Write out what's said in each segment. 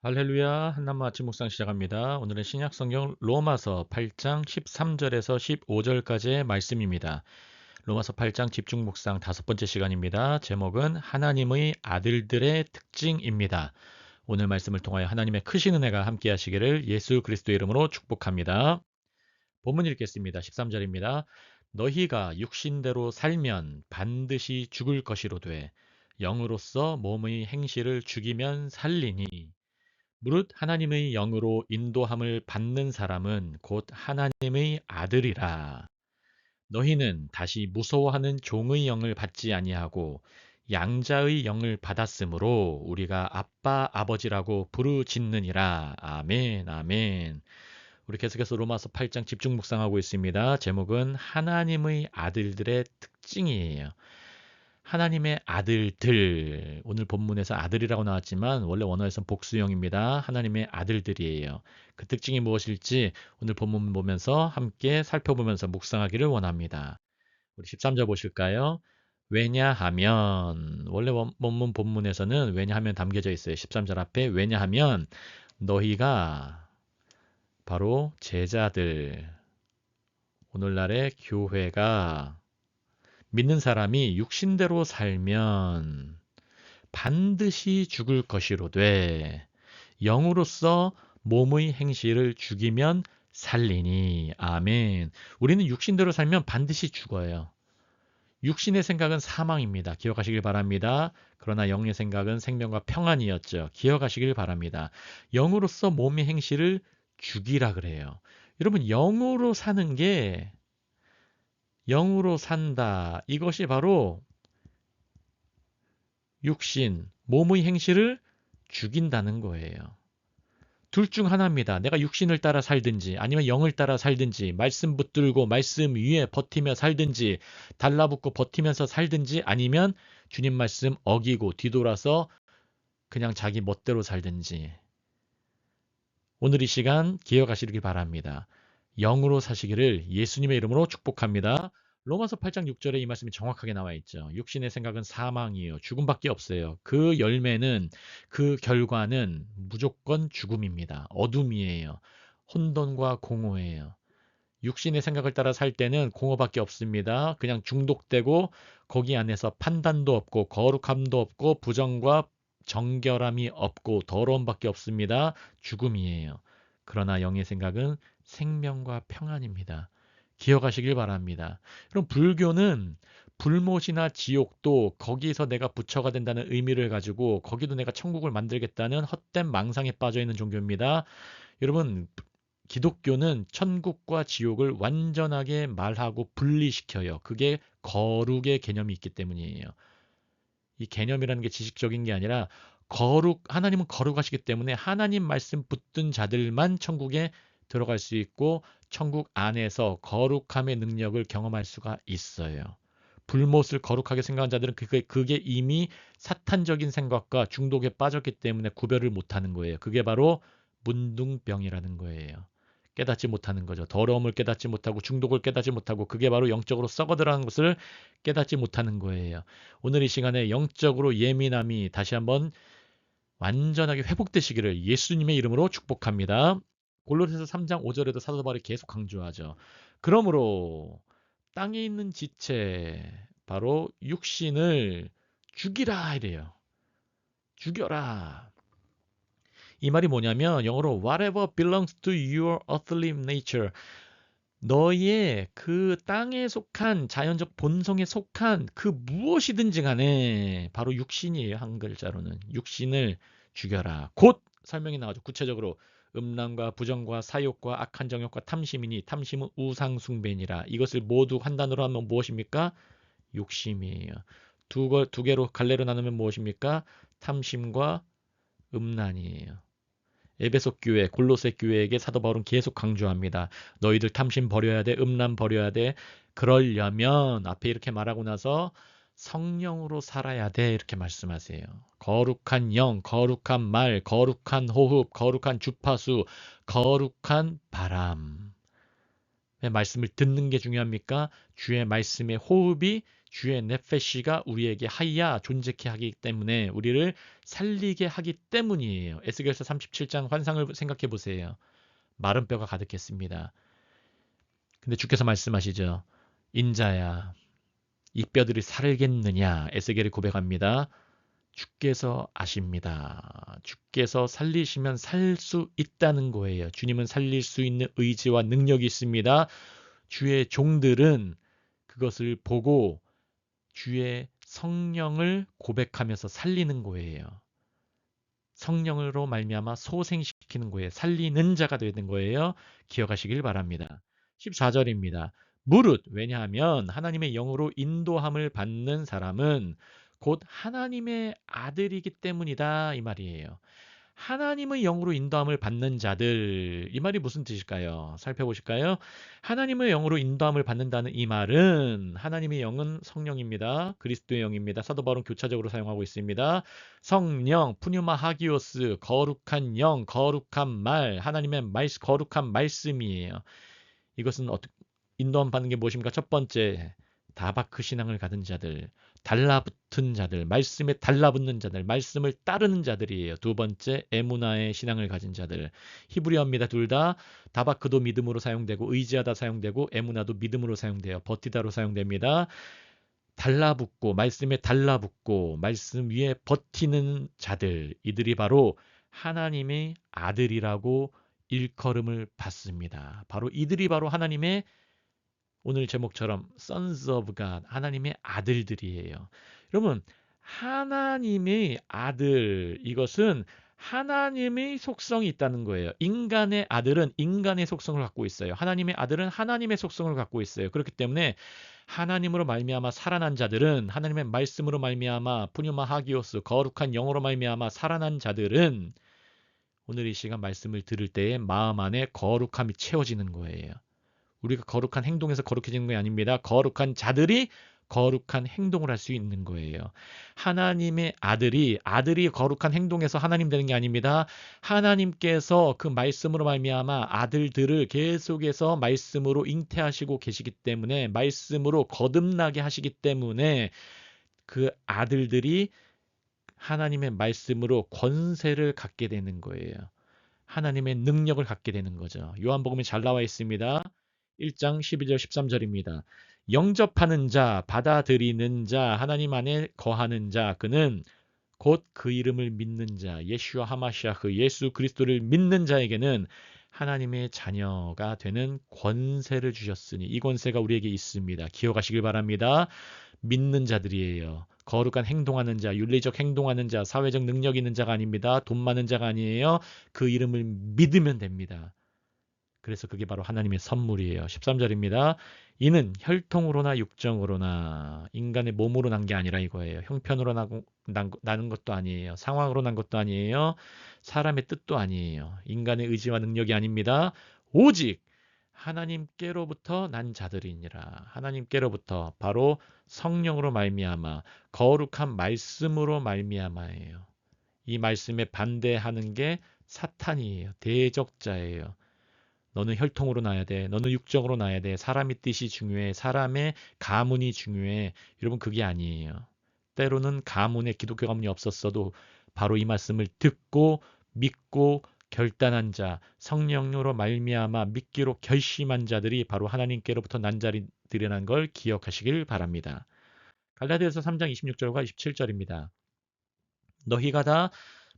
할렐루야, 한나무 아침 묵상 시작합니다. 오늘은 신약 성경 로마서 8장 13절에서 15절까지의 말씀입니다. 로마서 8장 집중 묵상 다섯 번째 시간입니다. 제목은 하나님의 아들들의 특징입니다. 오늘 말씀을 통하여 하나님의 크신 은혜가 함께 하시기를 예수 그리스도의 이름으로 축복합니다. 본문 읽겠습니다. 13절입니다. 너희가 육신대로 살면 반드시 죽을 것이로되 영으로서 몸의 행실을 죽이면 살리니 무릇 하나님의 영으로 인도함을 받는 사람은 곧 하나님의 아들이라. 너희는 다시 무서워하는 종의 영을 받지 아니하고 양자의 영을 받았으므로 우리가 아빠 아버지라고 부르짖느니라. 아멘 아멘. 우리 계속해서 로마서 8장 집중 묵상하고 있습니다. 제목은 하나님의 아들들의 특징이에요. 하나님의 아들들, 오늘 본문에서 아들이라고 나왔지만 원래 원어에서는 복수형입니다. 하나님의 아들들이에요. 그 특징이 무엇일지 오늘 본문 보면서 함께 살펴보면서 묵상하기를 원합니다. 우리 13절 보실까요? 왜냐하면, 원래 원문 본문에서는 왜냐하면 담겨져 있어요. 13절 앞에 왜냐하면 너희가 바로 제자들, 오늘날의 교회가 믿는 사람이 육신대로 살면 반드시 죽을 것이로되 영으로서 몸의 행실을 죽이면 살리니. 아멘. 우리는 육신대로 살면 반드시 죽어요. 육신의 생각은 사망입니다. 기억하시길 바랍니다. 그러나 영의 생각은 생명과 평안이었죠. 기억하시길 바랍니다. 영으로서 몸의 행실을 죽이라 그래요. 여러분, 영으로 산다. 이것이 바로 육신, 몸의 행실을 죽인다는 거예요. 둘 중 하나입니다. 내가 육신을 따라 살든지 아니면 영을 따라 살든지 말씀 붙들고 말씀 위에 버티며 살든지 달라붙고 버티면서 살든지 아니면 주님 말씀 어기고 뒤돌아서 그냥 자기 멋대로 살든지 오늘 이 시간 기억하시길 바랍니다. 영으로 사시기를 예수님의 이름으로 축복합니다. 로마서 8장 6절에 이 말씀이 정확하게 나와 있죠. 육신의 생각은 사망이에요. 죽음밖에 없어요. 그 열매는, 그 결과는 무조건 죽음입니다. 어둠이에요. 혼돈과 공허예요. 육신의 생각을 따라 살 때는 공허밖에 없습니다. 그냥 중독되고 거기 안에서 판단도 없고 거룩함도 없고 부정과 정결함이 없고 더러움밖에 없습니다. 죽음이에요. 그러나 영의 생각은 생명과 평안입니다. 기억하시길 바랍니다. 그럼 불교는 불못이나 지옥도 거기서 내가 부처가 된다는 의미를 가지고 거기도 내가 천국을 만들겠다는 헛된 망상에 빠져 있는 종교입니다. 여러분, 기독교는 천국과 지옥을 완전하게 말하고 분리시켜요. 그게 거룩의 개념이 있기 때문이에요. 이 개념이라는 게 지식적인 게 아니라 하나님은 거룩하시기 때문에 하나님 말씀 붙든 자들만 천국에 들어갈 수 있고 천국 안에서 거룩함의 능력을 경험할 수가 있어요. 불못을 거룩하게 생각한 자들은 그게 이미 사탄적인 생각과 중독에 빠졌기 때문에 구별을 못하는 거예요. 그게 바로 문둥병이라는 거예요. 깨닫지 못하는 거죠. 더러움을 깨닫지 못하고 중독을 깨닫지 못하고 그게 바로 영적으로 썩어들어가는 것을 깨닫지 못하는 거예요. 오늘 이 시간에 영적으로 예민함이 다시 한번 완전하게 회복되시기를 예수님의 이름으로 축복합니다. 골로새서 3장 5절에도 사도 바울이 계속 강조하죠. 그러므로 땅에 있는 지체 바로 육신을 죽이라 이래요. 죽여라. 이 말이 뭐냐면 영어로 whatever belongs to your earthly nature 너의 그 땅에 속한 자연적 본성에 속한 그 무엇이든지 간에 바로 육신이에요. 한 글자로는 육신을 죽여라. 곧 설명이 나오죠. 구체적으로 음란과 부정과 사욕과 악한 정욕과 탐심이니 탐심은 우상 숭배니라. 이것을 모두 한 단어로 하면 무엇입니까? 욕심이에요. 두 개로 갈래로 나누면 무엇입니까? 탐심과 음란이에요. 에베소 교회, 골로새 교회에게 사도 바울은 계속 강조합니다. 너희들 탐심 버려야 돼, 음란 버려야 돼. 그러려면 앞에 이렇게 말하고 나서 성령으로 살아야 돼 이렇게 말씀하세요. 거룩한 영, 거룩한 말, 거룩한 호흡, 거룩한 주파수, 거룩한 바람. 왜 말씀을 듣는 게 중요합니까? 주의 말씀의 호흡이 주의 네페시가 우리에게 하야 존재케 하기 때문에 우리를 살리게 하기 때문이에요. 에스겔서 37장 환상을 생각해 보세요. 마른 뼈가 가득했습니다. 근데 주께서 말씀하시죠. 인자야, 이 뼈들이 살겠느냐? 에스겔이 고백합니다. 주께서 아십니다. 주께서 살리시면 살 수 있다는 거예요. 주님은 살릴 수 있는 의지와 능력이 있습니다. 주의 종들은 그것을 보고 주의 성령을 고백하면서 살리는 거예요. 성령으로 말미암아 소생시키는 거예요. 살리는 자가 되는 거예요. 기억하시길 바랍니다. 14절입니다. 무릇 왜냐하면 하나님의 영으로 인도함을 받는 사람은 곧 하나님의 아들이기 때문이다 이 말이에요. 하나님의 영으로 인도함을 받는 자들 이 말이 무슨 뜻일까요? 살펴보실까요? 하나님의 영으로 인도함을 받는다는 이 말은 하나님의 영은 성령입니다. 그리스도의 영입니다. 사도 바울은 교차적으로 사용하고 있습니다. 성령, 푸뉴마 하기오스, 거룩한 영, 거룩한 말, 하나님의 거룩한 말씀이에요. 이것은 인도함 받는 게 무엇입니까? 첫 번째, 다바크 신앙을 가진 자들, 달라붙은 자들, 말씀에 달라붙는 자들, 말씀을 따르는 자들이에요. 두 번째, 에무나의 신앙을 가진 자들. 히브리어입니다. 둘 다 다바크도 믿음으로 사용되고 의지하다 사용되고 에무나도 믿음으로 사용돼요. 버티다로 사용됩니다. 달라붙고 말씀에 달라붙고 말씀 위에 버티는 자들, 이들이 바로 하나님의 아들이라고 일컬음을 받습니다. 바로 이들이 바로 하나님의 오늘 제목처럼 Sons of God, 하나님의 아들들이에요. 여러분, 하나님의 아들, 이것은 하나님의 속성이 있다는 거예요. 인간의 아들은 인간의 속성을 갖고 있어요. 하나님의 아들은 하나님의 속성을 갖고 있어요. 그렇기 때문에 하나님으로 말미암아 살아난 자들은 하나님의 말씀으로 말미암아 푸뉴마 하기오스, 거룩한 영으로 말미암아 살아난 자들은 오늘 이 시간 말씀을 들을 때에 마음 안에 거룩함이 채워지는 거예요. 우리가 거룩한 행동에서 거룩해지는 게 아닙니다. 거룩한 자들이 거룩한 행동을 할 수 있는 거예요. 하나님의 아들이 거룩한 행동에서 하나님 되는 게 아닙니다. 하나님께서 그 말씀으로 말미암아 아들들을 계속해서 말씀으로 잉태하시고 계시기 때문에 말씀으로 거듭나게 하시기 때문에 그 아들들이 하나님의 말씀으로 권세를 갖게 되는 거예요. 하나님의 능력을 갖게 되는 거죠. 요한복음에 잘 나와 있습니다. 1장 12절 13절입니다. 영접하는 자, 받아들이는 자, 하나님 안에 거하는 자, 그는 곧 그 이름을 믿는 자, 예슈아 하마시아흐, 예수 그리스도를 믿는 자에게는 하나님의 자녀가 되는 권세를 주셨으니 이 권세가 우리에게 있습니다. 기억하시길 바랍니다. 믿는 자들이에요. 거룩한 행동하는 자, 윤리적 행동하는 자, 사회적 능력 있는 자가 아닙니다. 돈 많은 자가 아니에요. 그 이름을 믿으면 됩니다. 그래서 그게 바로 하나님의 선물이에요. 13절입니다. 이는 혈통으로나 육정으로나 인간의 몸으로 난 게 아니라 이거예요. 형편으로 나는 것도 아니에요. 상황으로 난 것도 아니에요. 사람의 뜻도 아니에요. 인간의 의지와 능력이 아닙니다. 오직 하나님께로부터 난 자들이니라. 하나님께로부터 바로 성령으로 말미암아 거룩한 말씀으로 말미암아예요. 이 말씀에 반대하는 게 사탄이에요. 대적자예요. 너는 혈통으로 나야 돼. 너는 육정으로 나야 돼. 사람의 뜻이 중요해. 사람의 가문이 중요해. 여러분 그게 아니에요. 때로는 가문에 기독교 가문이 없었어도 바로 이 말씀을 듣고 믿고 결단한 자, 성령으로 말미암아 믿기로 결심한 자들이 바로 하나님께로부터 난 자들이라는 걸 기억하시길 바랍니다. 갈라디아서 3장 26절과 27절입니다. 너희가 다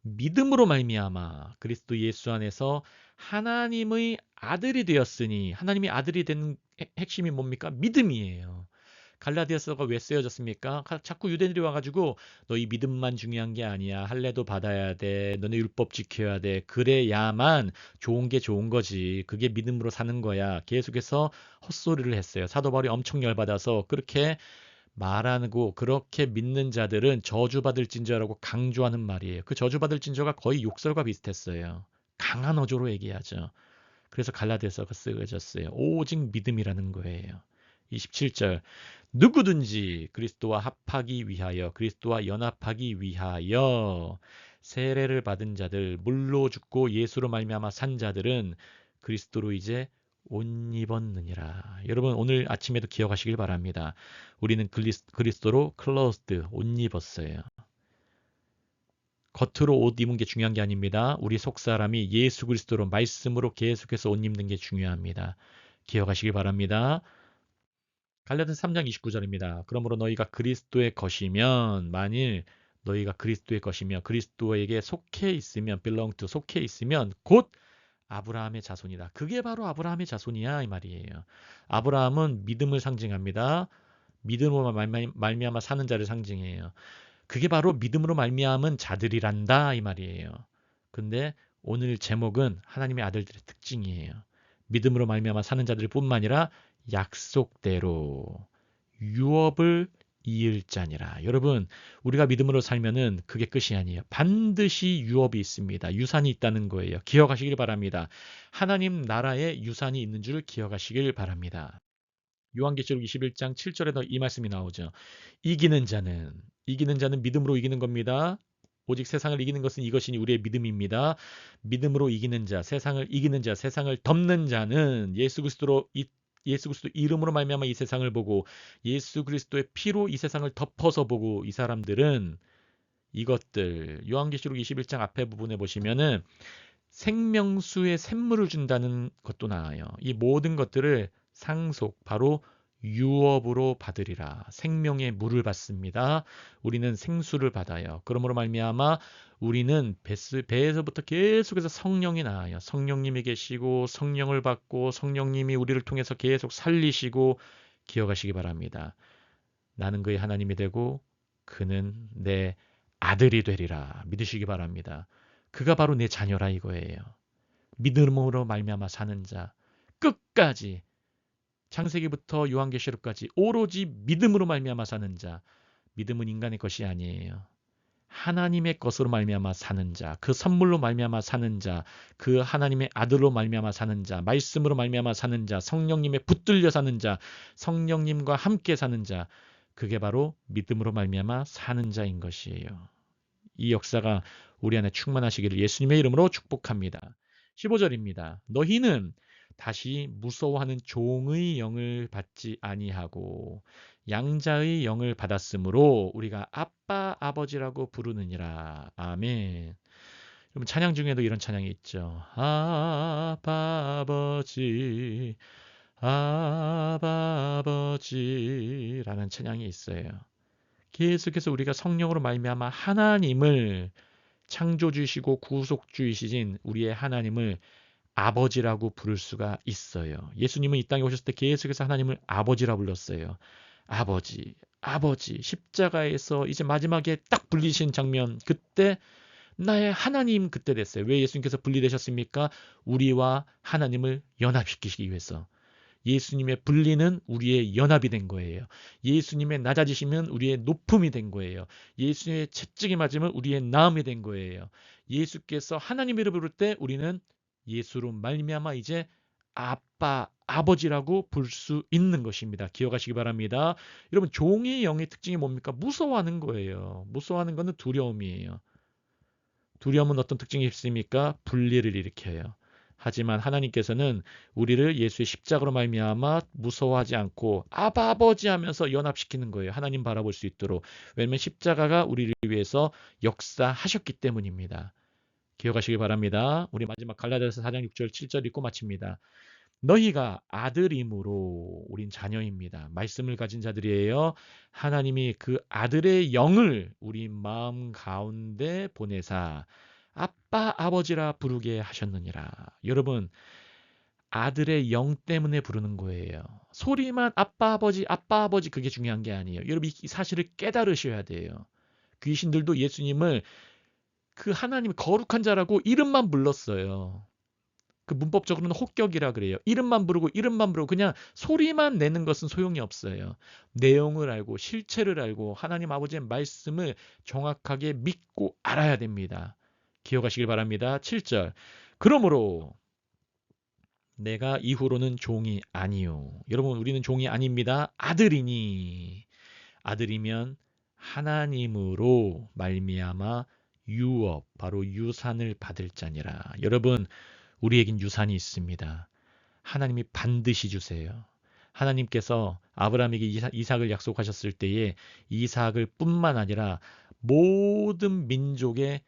믿음으로 말미암아 그리스도 예수 안에서 하나님의 아들이 되었으니 하나님의 아들이 된 핵심이 뭡니까? 믿음이에요. 갈라디아서가 왜 쓰여졌습니까? 자꾸 유대인들이 와가지고 너희 믿음만 중요한 게 아니야. 할례도 받아야 돼. 너네 율법 지켜야 돼. 그래야만 좋은 게 좋은 거지. 그게 믿음으로 사는 거야. 계속해서 헛소리를 했어요. 사도 바울이 엄청 열받아서 그렇게 말하고 그렇게 믿는 자들은 저주받을 징조라고 강조하는 말이에요. 그 저주받을 징조가 거의 욕설과 비슷했어요. 강한 어조로 얘기하죠. 그래서 갈라디아서가 쓰여졌어요. 오직 믿음이라는 거예요. 27절 누구든지 그리스도와 합하기 위하여 그리스도와 연합하기 위하여 세례를 받은 자들 물로 죽고 예수로 말미암아 산 자들은 그리스도로 이제 옷 입었느니라. 여러분 오늘 아침에도 기억하시길 바랍니다. 우리는 그리스도로 클로스드 옷 입었어요. 겉으로 옷 입은 게 중요한 게 아닙니다. 우리 속사람이 예수 그리스도로 말씀으로 계속해서 옷 입는 게 중요합니다. 기억하시길 바랍니다. 갈라디아서 3장 29절입니다. 그러므로 너희가 그리스도의 것이면 만일 너희가 그리스도의 것이며 그리스도에게 속해 있으면 belong to 속해 있으면 곧 아브라함의 자손이다. 그게 바로 아브라함의 자손이야 이 말이에요. 아브라함은 믿음을 상징합니다. 믿음으로 말미암아 사는 자를 상징해요. 그게 바로 믿음으로 말미암은 자들이란다 이 말이에요. 근데 오늘 제목은 하나님의 아들들의 특징이에요. 믿음으로 말미암아 사는 자들뿐만 아니라 약속대로 유업을 이을 자니라. 여러분, 우리가 믿음으로 살면은 그게 끝이 아니에요. 반드시 유업이 있습니다. 유산이 있다는 거예요. 기억하시길 바랍니다. 하나님 나라에 유산이 있는 줄 기억하시길 바랍니다. 요한계시록 21장 7절에도 이 말씀이 나오죠. 이기는 자는 믿음으로 이기는 겁니다. 오직 세상을 이기는 것은 이것이니 우리의 믿음입니다. 믿음으로 이기는 자, 세상을 이기는 자, 세상을 덮는 자는 예수 그리스도 이름으로 말미암아 이 세상을 보고 예수 그리스도의 피로 이 세상을 덮어서 보고 이 사람들은 이것들 요한계시록 21장 앞에 부분에 보시면은 생명수의 샘물을 준다는 것도 나와요. 이 모든 것들을 상속, 바로 유업으로 받으리라. 생명의 물을 받습니다. 우리는 생수를 받아요. 그러므로 말미암아 우리는 배에서부터 계속해서 성령이 나와요. 성령님이 계시고 성령을 받고 성령님이 우리를 통해서 계속 살리시고 기억하시기 바랍니다. 나는 그의 하나님이 되고 그는 내 아들이 되리라. 믿으시기 바랍니다. 그가 바로 내 자녀라 이거예요. 믿음으로 말미암아 사는 자 끝까지 창세기부터 요한계시록까지 오로지 믿음으로 말미암아 사는 자. 믿음은 인간의 것이 아니에요. 하나님의 것으로 말미암아 사는 자, 그 선물로 말미암아 사는 자, 그 하나님의 아들로 말미암아 사는 자, 말씀으로 말미암아 사는 자, 성령님의 붙들려 사는 자, 성령님과 함께 사는 자, 그게 바로 믿음으로 말미암아 사는 자인 것이에요. 이 역사가 우리 안에 충만하시기를 예수님의 이름으로 축복합니다. 15절입니다. 너희는 다시 무서워하는 종의 영을 받지 아니하고 양자의 영을 받았으므로 우리가 아빠 아버지라고 부르느니라. 아멘. 여러분 찬양 중에도 이런 찬양이 있죠. 아빠 아버지 아빠 아버지라는 찬양이 있어요. 계속해서 우리가 성령으로 말미암아 하나님을 창조주이시고 구속주이신 우리의 하나님을 아버지라고 부를 수가 있어요. 예수님은 이 땅에 오셨을 때 계속해서 하나님을 아버지라 불렀어요. 아버지, 아버지, 십자가에서 이제 마지막에 딱 분리신 장면, 그때 나의 하나님 그때 됐어요. 왜 예수님께서 분리되셨습니까? 우리와 하나님을 연합시키기 위해서. 예수님의 분리는 우리의 연합이 된 거예요. 예수님의 낮아지시면 우리의 높음이 된 거예요. 예수님의 채찍이 맞으면 우리의 나음이 된 거예요. 예수께서 하나님을 부를 때 우리는 예수로 말미암아 이제 아빠, 아버지라고 부를 수 있는 것입니다. 기억하시기 바랍니다. 여러분 종의 영의 특징이 뭡니까? 무서워하는 거예요. 무서워하는 것은 두려움이에요. 두려움은 어떤 특징이 있습니까? 분리를 일으켜요. 하지만 하나님께서는 우리를 예수의 십자가로 말미암아 무서워하지 않고 아바 아버지 하면서 연합시키는 거예요. 하나님 바라볼 수 있도록. 왜냐하면 십자가가 우리를 위해서 역사하셨기 때문입니다. 기억하시기 바랍니다. 우리 마지막 갈라디아서 4장 6절 7절 읽고 마칩니다. 너희가 아들임으로 우린 자녀입니다. 말씀을 가진 자들이에요. 하나님이 그 아들의 영을 우리 마음 가운데 보내사 아빠 아버지라 부르게 하셨느니라. 여러분 아들의 영 때문에 부르는 거예요. 소리만 아빠 아버지 그게 중요한 게 아니에요. 여러분 이 사실을 깨달으셔야 돼요. 귀신들도 예수님을 그 하나님 거룩한 자라고 이름만 불렀어요. 그 문법적으로는 혹격이라 그래요. 이름만 부르고 그냥 소리만 내는 것은 소용이 없어요. 내용을 알고 실체를 알고 하나님 아버지의 말씀을 정확하게 믿고 알아야 됩니다. 기억하시길 바랍니다. 7절. 그러므로 내가 이후로는 종이 아니요. 여러분 우리는 종이 아닙니다. 아들이니. 아들이면 하나님으로 말미암아 유업 바로 유산을 받을 자니라. 여러분 우리에겐 유산이 있습니다. 하나님이 반드시 주세요. 하나님께서 아브라함에게 이삭을 약속하셨을 때에 이삭을 뿐만 아니라 모든 민족의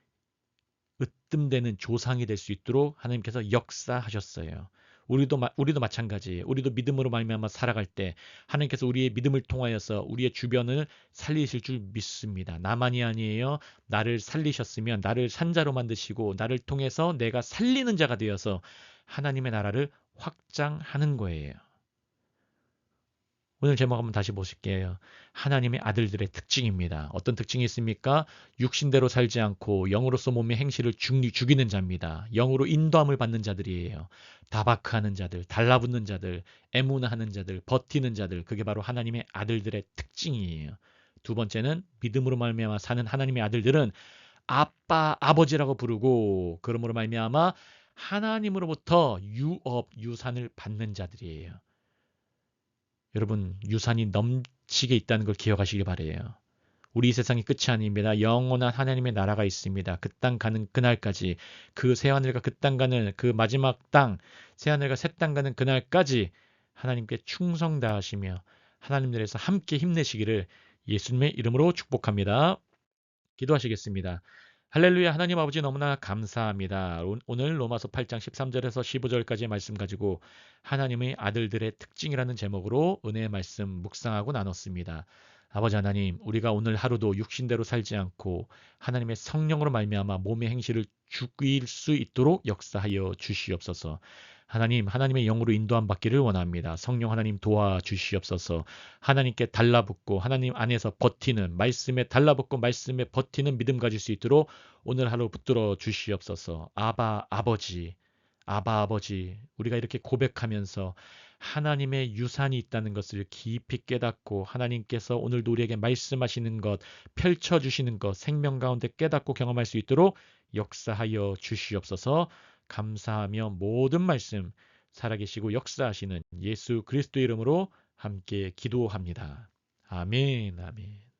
으뜸되는 조상이 될 수 있도록 하나님께서 역사하셨어요. 우리도 마찬가지. 우리도 믿음으로 말미암아 살아갈 때 하나님께서 우리의 믿음을 통하여서 우리의 주변을 살리실 줄 믿습니다. 나만이 아니에요. 나를 살리셨으면 나를 산자로 만드시고 나를 통해서 내가 살리는 자가 되어서 하나님의 나라를 확장하는 거예요. 오늘 제목 한번 다시 보실게요. 하나님의 아들들의 특징입니다. 어떤 특징이 있습니까? 육신대로 살지 않고 영으로서 몸의 행실을 죽이는 자입니다. 영으로 인도함을 받는 자들이에요. 다바크하는 자들, 달라붙는 자들, 애문하는 자들, 버티는 자들, 그게 바로 하나님의 아들들의 특징이에요. 두 번째는 믿음으로 말미암아 사는 하나님의 아들들은 아빠, 아버지라고 부르고 그러므로 말미암아 하나님으로부터 유산을 받는 자들이에요. 여러분, 유산이 넘치게 있다는 걸 기억하시기 바라요. 우리 이 세상이 끝이 아닙니다. 영원한 하나님의 나라가 있습니다. 그 땅 가는 그날까지, 그 새하늘과 그 땅 가는 그 마지막 땅, 새하늘과 새 땅 가는 그날까지 하나님께 충성 다하시며 하나님들에서 함께 힘내시기를 예수님의 이름으로 축복합니다. 기도하시겠습니다. 할렐루야. 하나님 아버지 너무나 감사합니다. 오늘 로마서 8장 13절에서 15절까지의 말씀 가지고 하나님의 아들들의 특징이라는 제목으로 은혜의 말씀 묵상하고 나눴습니다. 아버지 하나님, 우리가 오늘 하루도 육신대로 살지 않고 하나님의 성령으로 말미암아 몸의 행실을 죽일 수 있도록 역사하여 주시옵소서. 하나님, 하나님의 영으로 인도함 받기를 원합니다. 성령 하나님 도와주시옵소서. 하나님께 달라붙고 하나님 안에서 버티는 말씀에 달라붙고 말씀에 버티는 믿음 가질 수 있도록 오늘 하루 붙들어 주시옵소서. 아바 아버지, 아바 아버지, 우리가 이렇게 고백하면서 하나님의 유산이 있다는 것을 깊이 깨닫고 하나님께서 오늘도 우리에게 말씀하시는 것, 펼쳐주시는 것, 생명 가운데 깨닫고 경험할 수 있도록 역사하여 주시옵소서. 감사하며 모든 말씀 살아계시고 역사하시는 예수 그리스도 이름으로 함께 기도합니다. 아멘, 아멘.